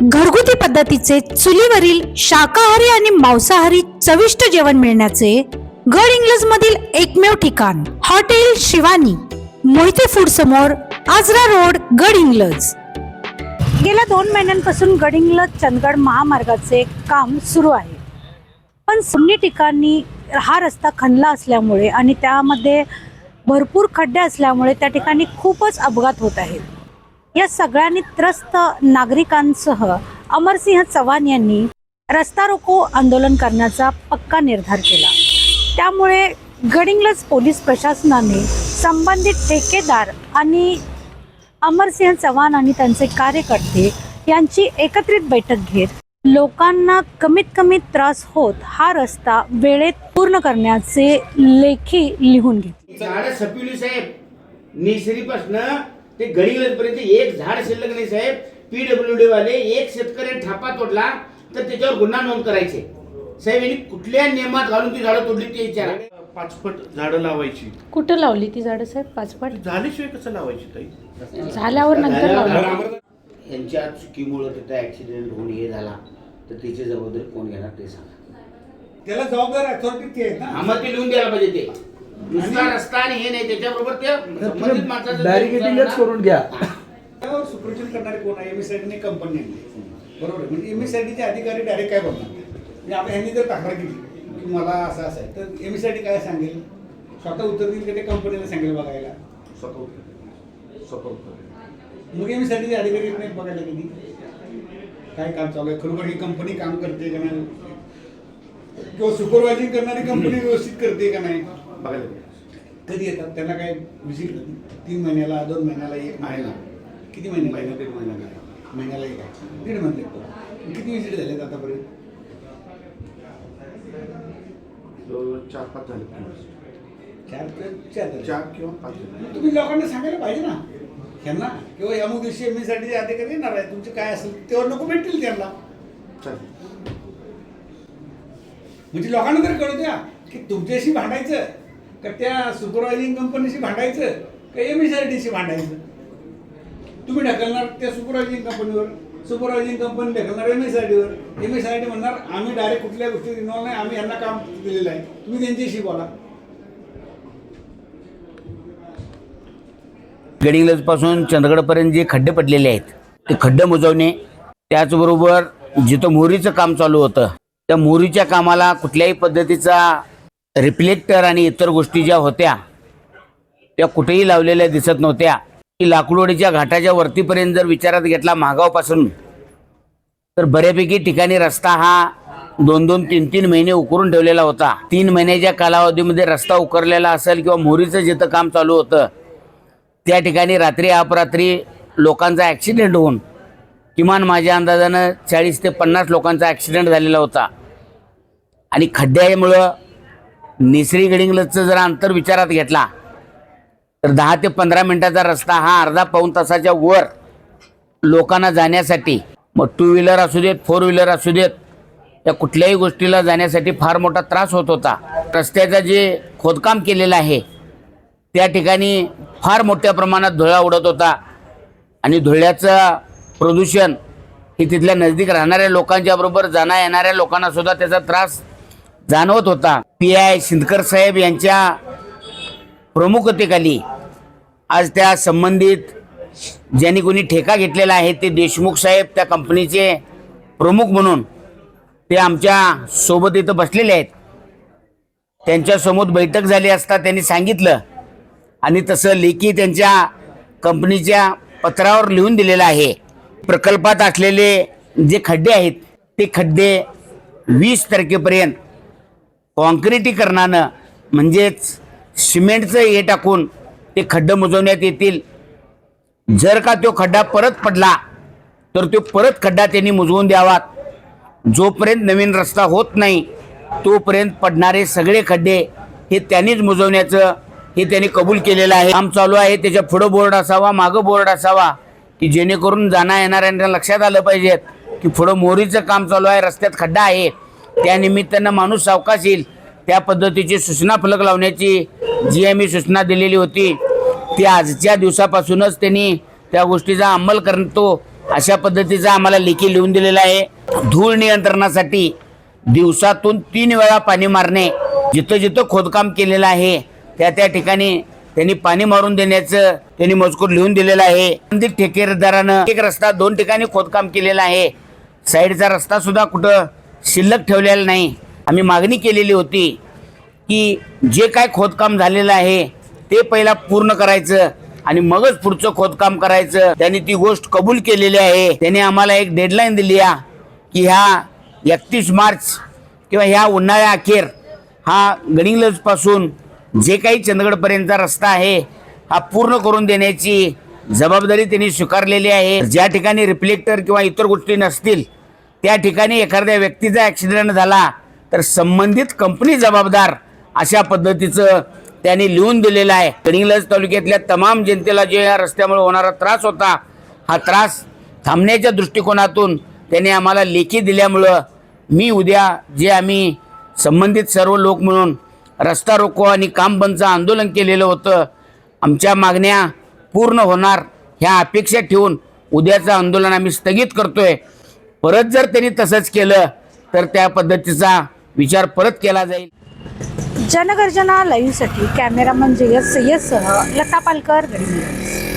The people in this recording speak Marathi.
घरगुती पद्धतीचे चुलीवरील शाकाहारी आणि मांसाहारी चविष्ट जेवण मिळण्याचे गड इंग्लज मधील एकमेव ठिकाण हॉटेल शिवानी, मोहिते फूड समोर, आजरा रोड, गड इंग्लज। गेल्या 2 महिन्यांपासून गड इंग्लज चंदगड महामार्गाचे काम सुरू आहे, पण सुन्नी ठिकाणी हा रस्ता खणला असल्यामुळे आणि त्यामध्ये भरपूर खड्डे असल्यामुळे त्या ठिकाणी खूपच अपघात होत आहेत। या सगळ्यांनी त्रस्त नागरिकांसह अमरसिंह चव्हाण यांनी रस्ता रोको आंदोलन करण्याचा पक्का निर्धार केला। त्यामुळे गड इंग्लज पोलीस प्रशासनाने संबंधित ठेकेदार आणि अमरसिंह चव्हाण आणि त्यांचे कार्यकर्ते यांची एकत्रित बैठक घेत लोकांना कमीत कमी त्रास होत हा रस्ता वेळेत पूर्ण करण्याचे लेखी लिहून घेतले। झाड सपिवली साहेब, निसरीपासून ते गडीगड पर्यंत एक झाड शिल्लक नाही साहेब। पीडब्ल्यूडी वाले एक शेतकरी थापा तोडला तर त्याच्यावर गुन्हा नोंद करायचे साहेब। यांनी कुठल्या नियमात घालून ती झाडं तोडली ते विचारा। 5 फूट झाडं लावायची। कुठं लावली ती झाडं साहेब? 5 फूट झाल्याशिवाय कसं लावायची ताई? झाल्यावर नंतर लावली। यांच्या चुकीमुळे तिथं ऍक्सिडेंट होऊन हे झाला तर त्याची जबाबदारी कोण घेणार ते सांगा। त्याला जबाबदार अथॉरिटी आहे ना, आम्हाला ते लिहून द्यायला पाहिजे। ते नुसता रस्ता आणि हे नाही, त्याच्याबरोबर ते संबंधित माणसाचं बॅरिकेडिंगच करून घ्या। त्यावर सुपरविजन करणारे कोण आहे? एमएसआयडीने कंपनी आणली, बरोबर आहे। म्हणजे एमएसआयडीचे अधिकारी डायरेक्ट काय बोलणार? म्हणजे आपण ह्यांनी जर तक्रार केली की मला असं असं आहे तर एमएसआयडी काय सांगेल? स्वतः उत्तर देईल की ते कंपनीला सांगेल बघायला? मग एमएसआयडीचे अधिकारी येत नाहीत बघायला कधी काय काम चालू आहे, खरोखर ही कंपनी काम करते का नाही, किंवा सुपरवायझिंग करणारी कंपनी व्यवस्थित करते का नाही बघायला कधी येतात? त्यांना काय व्हिजिट 3 महिन्याला, 2 महिन्याला, 1 महिना, किती महिने? महिना 1.5 महिना, महिन्याला एक आहे, 1.5 महिने किती व्हिजिट झालेत आतापर्यंत? 4-5 झाले। 4 किंवा 5 झाले। तुम्ही लोकांना सांगायला पाहिजे ना ह्यांना, किंवा अमुक दिवशी एमएसआयडीचे अधिकारी येणार आहे, तुमचे काय असेल तेव्हा नको भेटतील त्यांना। म्हणजे लोकांना तरी कळू द्या की तुमच्याशी भांडायचं का त्या सुपरवायझिंग कंपनीशी भांडायचं का एमएसआयडीशी भांडायचं? तुम्ही ढकलणार त्या सुपरवायझिंग कंपनीवर, सुपरवायझिंग कंपनी ढकलणार एमएसआयडीवर, एमएसआयडी म्हणणार आम्ही डायरेक्ट कुठल्या गोष्टीत इन्व्हॉल्व नाही, आम्ही यांना काम दिलेलं आहे, तुम्ही त्यांच्याशी बोला। गड इंग्लज पासून चंदगडपर्यंत जे खड्डे पडलेले आहेत ते खड्डे मुजवणे, त्याचबरोबर जिथं मोरीचं काम चालू होतं त्या मोरीच्या कामाला कुठल्याही पद्धतीचा रिफ्लेक्टर आणि इतर गोष्टी ज्या होत्या त्या कुठेही लावलेल्या दिसत नव्हत्या। की लाकडवाडीच्या घाटाच्या वरतीपर्यंत जर विचारात घेतला महागावपासून तर बऱ्यापैकी ठिकाणी रस्ता हा 2-2, 3-3 महिने उकरून ठेवलेला होता। 3 महिन्याच्या कालावधीमध्ये रस्ता उकरलेला असेल किंवा मोरीचं जिथं काम चालू होतं त्या ठिकाणी रात्री अपरात्री लोकांचा ॲक्सिडेंट होऊन किमान माझ्या अंदाजानं 40 ते 50 लोकांचा ॲक्सिडेंट झालेला होता। आणि खड्ड्यामुळं निसरी गड इंग्लजचं जर अंतर विचारात घेतला तर 10 ते 15 मिनिटाचा रस्ता हा अर्धा-पाऊण तासाच्या वर लोकांना जाण्यासाठी, मग 2 व्हीलर असू देत, 4 व्हीलर असू देत, या कुठल्याही गोष्टीला जाण्यासाठी फार मोठा त्रास होत होता। रस्त्याचं जे खोदकाम केलेलं आहे त्या ठिकाणी फार मोठ्या प्रमाणात धुळा उडत होता आणि धुळ्याचं प्रदूषण हे तिथल्या नजदीक राहणाऱ्या लोकांच्या बरोबर जाणं येणाऱ्या लोकांना सुद्धा त्याचा त्रास जाणवत होता। PI शिंदकर साहेब यांच्या प्रमुखतेखाली आज त्या संबंधित ज्यांनी कोणी ठेका घेतलेला आहे ते देशमुख साहेब त्या कंपनीचे प्रमुख म्हणून ते आमच्या सोबत इथं बसलेले आहेत। त्यांच्यासमोर बैठक झाली असता त्यांनी सांगितलं आणि तसं लेखी त्यांच्या कंपनीच्या पत्रावर लिहून दिलेलं आहे। प्रकल्पात असलेले जे खड्डे आहेत ते खड्डे 20 तारखेपर्यंत कॉन्क्रिटीकरणानं म्हणजेच सिमेंटचं हे टाकून ते खड्डे मुजवण्यात येतील। जर का तो खड्डा परत पडला तर तो परत खड्डा त्यांनी मुजवून द्यावा। जोपर्यंत नवीन रस्ता होत नाही तोपर्यंत पडणारे सगळे खड्डे हे त्यांनीच मुजवण्याचं हे त्यांनी कबूल केलेलं आहे। काम चालू आहे, त्याच्या पुढं बोर्ड असावा, मागं बोर्ड असावा की जेणेकरून जाणं येणाऱ्यांना लक्षात आलं पाहिजे की पुढं मोरीचं काम चालू आहे, रस्त्यात खड्डा आहे, त्या निमित्तानं माणूस सावकाश येईल त्या पद्धतीची सूचना फलक लावण्याची जी आम्ही सूचना दिलेली होती ती आजच्या दिवसापासूनच त्यांनी त्या गोष्टीचा अंमल करतो अशा पद्धतीचा आम्हाला लेखी लिहून दिलेला आहे. धूळ नियंत्रणासाठी दिवसातून 3 वेळा पाणी मारणे, जिथं जिथं खोदकाम केलेलं आहे त्या त्या ठिकाणी त्यांनी पाणी मारून देण्याचं त्यांनी मजकूर लिहून दिलेला आहे. संबंधित ठेकेदारानं एक रस्ता 2 ठिकाणी खोदकाम केलेला आहे. साईडचा रस्ता सुद्धा कुठं शिल्लक ठेवलेला नाही. आम्ही मागणी केलेली होती की जे काय खोदकाम झालेलं आहे ते पहिला पूर्ण करायचं आणि मगच पुढचं खोदकाम करायचं. त्यांनी ती गोष्ट कबूल केलेली आहे. त्यांनी आम्हाला एक डेडलाईन दिली आहे की ह्या 31 मार्च किंवा ह्या उन्हाळ्या अखेर हा गडिंग्लज पासून जे काही चंदगडपर्यंतचा रस्ता आहे हा पूर्ण करून देण्याची जबाबदारी त्यांनी स्वीकारलेली आहे. ज्या ठिकाणी रिफ्लेक्टर किंवा इतर गोष्टी नसतील त्या ठिकाणी एखाद्या व्यक्तीचा ॲक्सिडेंट झाला तर संबंधित कंपनी जबाबदार, अशा पद्धतीचं त्यांनी लिहून दिलेलं आहे. गडिंग्लज तालुक्यातल्या तमाम जनतेला जे या रस्त्यामुळे होणारा त्रास होता, हा त्रास थांबण्याच्या दृष्टिकोनातून त्यांनी आम्हाला लेखी दिल्यामुळं मी उद्या जे आम्ही संबंधित सर्व लोक म्हणून रस्ता रोको आणि काम बंदचं आंदोलन केलेलं होतं, आमच्या मागण्या पूर्ण होणार ह्या अपेक्षा ठेवून उद्याचं आंदोलन आम्ही स्थगित करतोय. परत जर त्यांनी तसंच केलं तर त्या पद्धतीचा विचार परत केला जाईल. जनगर्जना लाईव्हसाठी कॅमेरामन जयस सय्यदसह लता पालकर, गडिंग्लज.